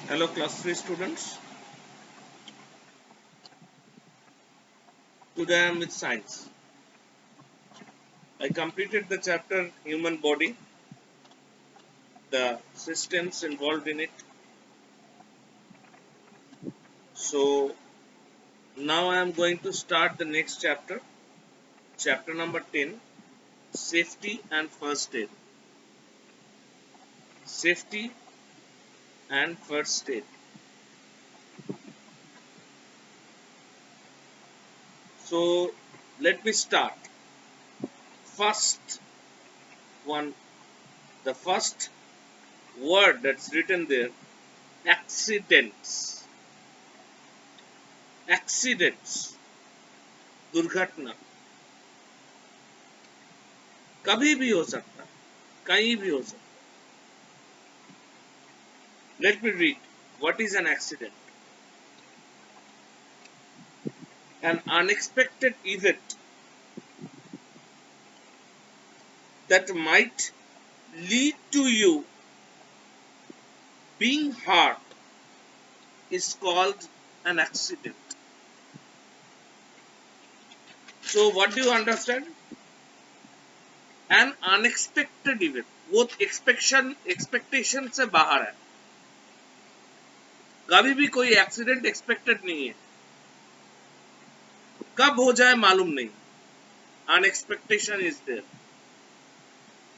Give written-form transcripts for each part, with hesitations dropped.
Hello class 3 students. Today I am with science. I completed the chapter human body, the systems involved in it. So now I am going to start the next chapter, chapter number 10, safety and first aid. Safety and first aid. So let me start. First one, the first word that's written there, accidents. Accidents. दुर्घटना कभी भी हो सकता है, कहीं भी हो सकता है. Let me read. What is an accident? An unexpected event that might lead to you being hurt is called an accident. So what do you understand? An unexpected event. वो expectation से बाहर है. कभी भी कोई एक्सीडेंट एक्सपेक्टेड नहीं है. कब हो जाए मालूम नहीं. Unexpectation is there.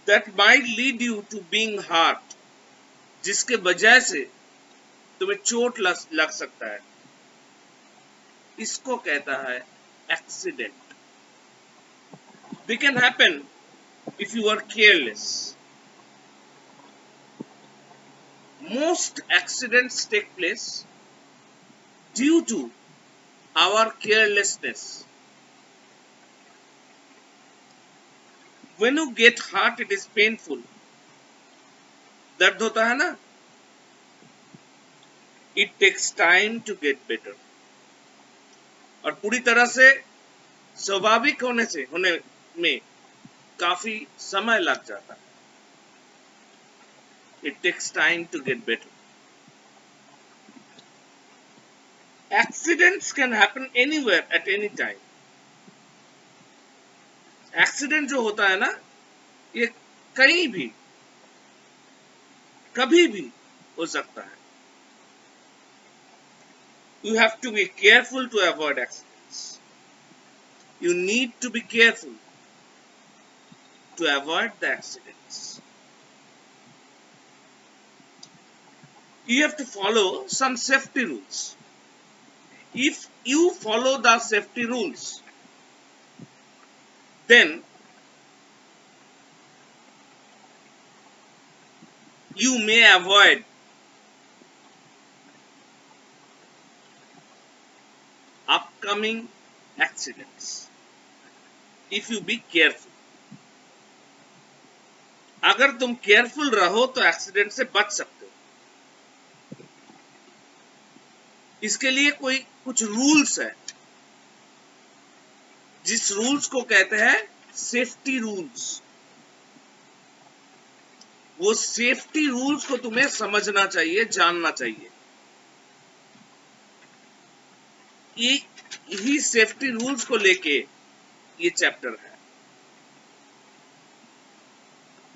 That might lead you to being hurt. जिसके वजह से तुम्हें चोट लग सकता है. इसको कहता है accident. They can happen if you are careless. Most accidents take place due to our carelessness. When you get hurt, it is painful. दर्द होता है ना? It takes time to get better. और पूरी तरह से स्वाभाविक होने में काफी समय लग जाता है. It takes time to get better. Accidents can happen anywhere at any time. Accident जो होता है ना, ये कहीं भी कभी भी हो सकता है. You have to be careful to avoid accidents. You need to be careful to avoid the accidents. You have to follow some safety rules. If you follow the safety rules, then you may avoid upcoming accidents. If you be careful. अगर तुम careful रहो तो accident से बच सकते हो. इसके लिए कुछ रूल्स है, जिस रूल्स को कहते हैं सेफ्टी रूल्स. वो सेफ्टी रूल्स को तुम्हें समझना चाहिए, जानना चाहिए. यही सेफ्टी रूल्स को लेके ये चैप्टर है.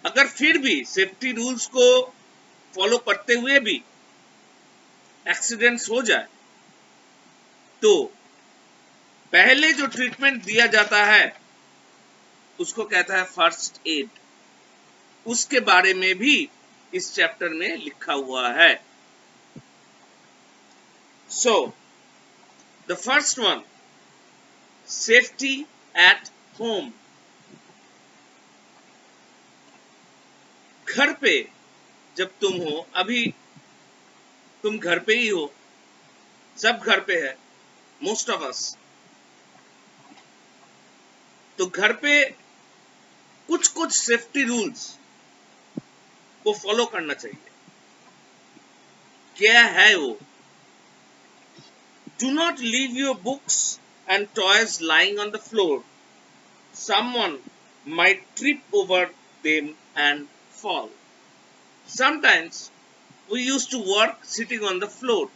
अगर फिर भी सेफ्टी रूल्स को फॉलो करते हुए भी एक्सीडेंट्स हो जाए तो पहले जो ट्रीटमेंट दिया जाता है उसको कहता है फर्स्ट एड. उसके बारे में भी इस चैप्टर में लिखा हुआ है. So the first one, safety at home. घर पे जब तुम हो, अभी तुम घर पे ही हो, सब घर पे है, मोस्ट ऑफ अस. तो घर पे कुछ सेफ्टी रूल्स को फॉलो करना चाहिए. क्या है वो? Do not leave your books and toys lying on the floor. Someone might trip over them and fall. Sometimes We used to work sitting on the floor.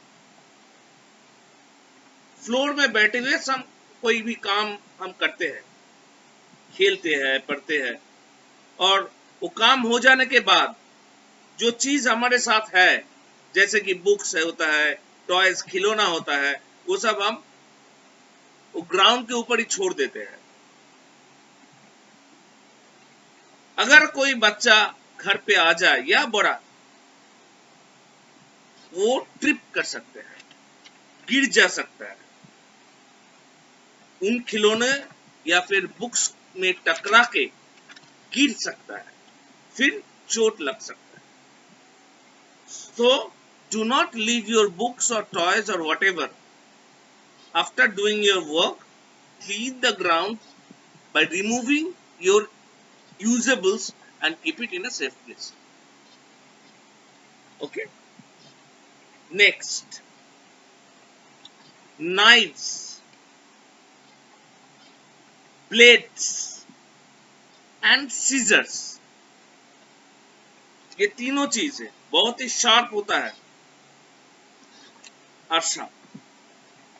Floor में बैठे हुए सब कोई भी काम हम करते हैं, खेलते हैं, पढ़ते हैं, और वो काम हो जाने के बाद जो चीज हमारे साथ है, जैसे कि बुक्स है, होता है, टॉयज, खिलौना होता है, वो सब हम वो ग्राउंड के ऊपर ही छोड़ देते हैं। अगर कोई बच्चा घर पे आ जाए या बड़ा, वो ट्रिप कर सकते हैं, गिर जा सकता है, उन खिलौने या फिर बुक्स में टकरा के गिर सकता है, फिर चोट लग सकता है। So do not leave your books or toys or whatever. After doing your work, clean the ground by removing your usables and keep it in a safe place. Okay. Next, knives, blades and scissors. ये तीनों चीजें बहुत ही sharp होता है और sharp.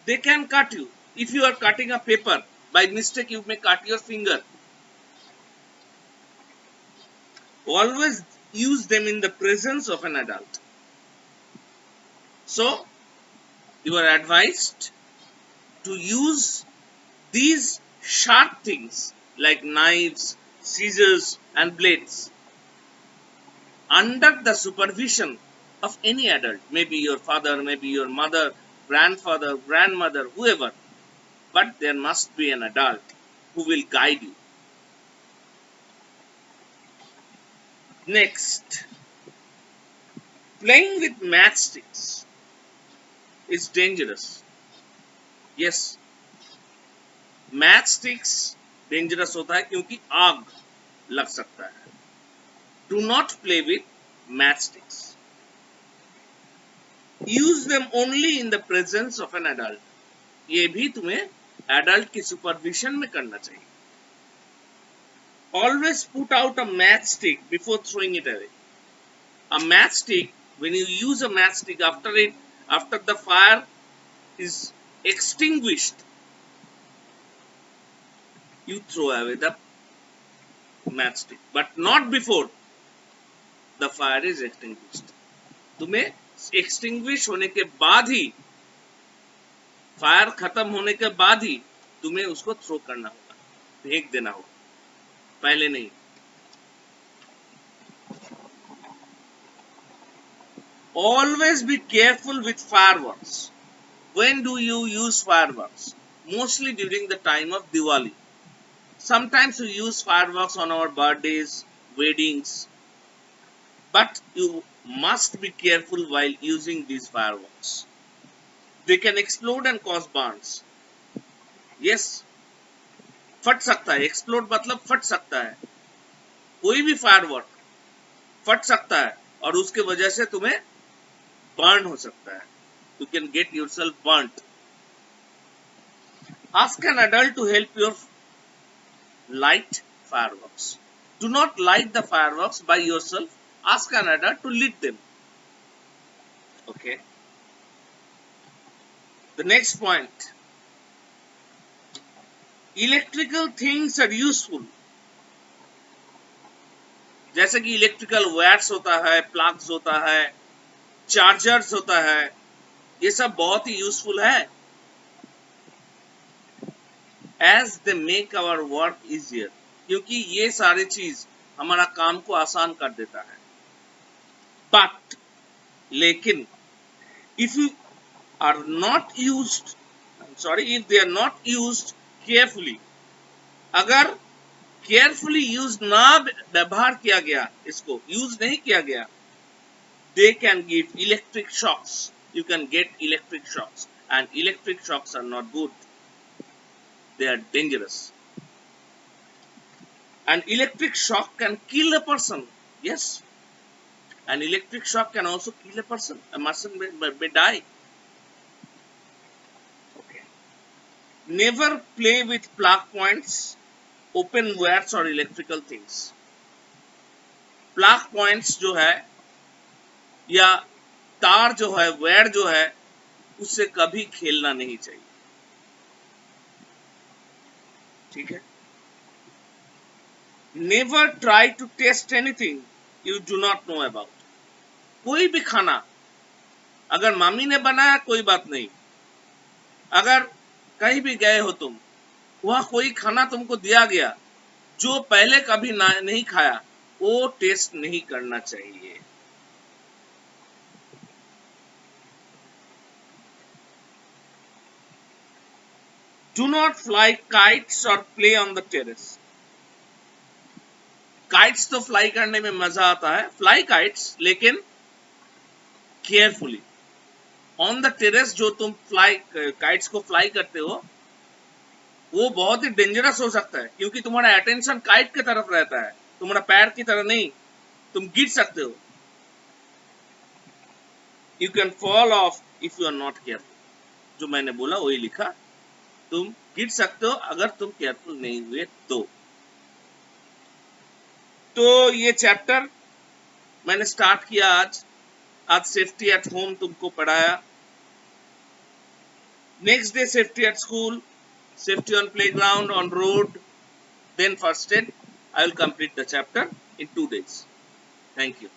They can cut you. If you are cutting a paper, by mistake you may cut your finger. Always use them in the presence of an adult. So, you are advised to use these sharp things like knives, scissors and blades under the supervision of any adult, maybe your father, maybe your mother, grandfather, grandmother, whoever, but there must be an adult who will guide you. Next, playing with matchsticks is dangerous. Yes, matchsticks dangerous होता है क्योंकि आग लग सकता है. Do not play with matchsticks. Use them only in the presence of an adult. ये भी तुम्हें adult की supervision में करना चाहिए. Always put out a matchstick before throwing it away. A matchstick, when you use a matchstick after the fire is extinguished, you throw away the matchstick, but not before the fire is extinguished. तुम्हें extinguish होने के बाद ही, fire खत्म होने के बाद ही तुम्हें उसको थ्रो करना होगा, फेंक देना होगा, पहले नहीं. Always be careful with fireworks. When do you use fireworks? Mostly during the time of Diwali. Sometimes we use fireworks on our birthdays, weddings, but you must be careful while using these fireworks. They can explode and cause burns. Yes, फट सकता है. Explode मतलब फट सकता है. कोई भी firework फट सकता है और उसके वजह से तुम्हें बर्न हो सकता है. You can get yourself burnt. Ask an adult to help you light fireworks. Do not light the fireworks by yourself. Ask an adult to lit them. Okay. The next point. Electrical things are useful. जैसे कि electrical wires होता है, plugs होता है, chargers होता है, ये सब बहुत ही यूजफुल है. As they make our work easier. क्योंकि ये सारी चीज हमारा काम को आसान कर देता है. But लेकिन if you are not used, if they are not used carefully, अगर carefully use ना व्यवहार किया गया, इसको यूज नहीं किया गया, they can give electric shocks. You can get electric shocks, and electric shocks are not good. They are dangerous. An electric shock can kill a person. Yes, an electric shock can also kill a person. A person may die. Okay. Never play with plug points, open wires or electrical things. Plug points जो है या तार जो है, wire जो है, उससे कभी खेलना नहीं चाहिए। ठीक है। Never try to taste anything you do not know about. कोई भी खाना अगर मम्मी ने बनाया कोई बात नहीं, अगर कहीं भी गए हो तुम, वहां कोई खाना तुमको दिया गया जो पहले कभी नहीं खाया, वो टेस्ट नहीं करना चाहिए। Do not fly kites or play on the terrace. Kites तो फ्लाई करने में मजा आता है, फ्लाई काइट्स, लेकिन केयरफुली। ऑन द टेरेस जो तुम फ्लाई काइट्स को फ्लाई करते हो, वो बहुत ही डेंजरस हो सकता है, क्योंकि तुम्हारा अटेंशन काइट की तरफ रहता है, तुम्हारा पैर की तरह नहीं। तुम गिर सकते हो। You can fall off if you are not careful. जो मैंने बोला वही लिखा, तुम गिर सकते हो अगर तुम केयरफुल नहीं हुए तो ये चैप्टर मैंने स्टार्ट किया आज सेफ्टी एट होम तुमको पढ़ाया। Next day safety at school, safety on playground, on road, then first aid. I will complete the chapter in 2 days. Thank you.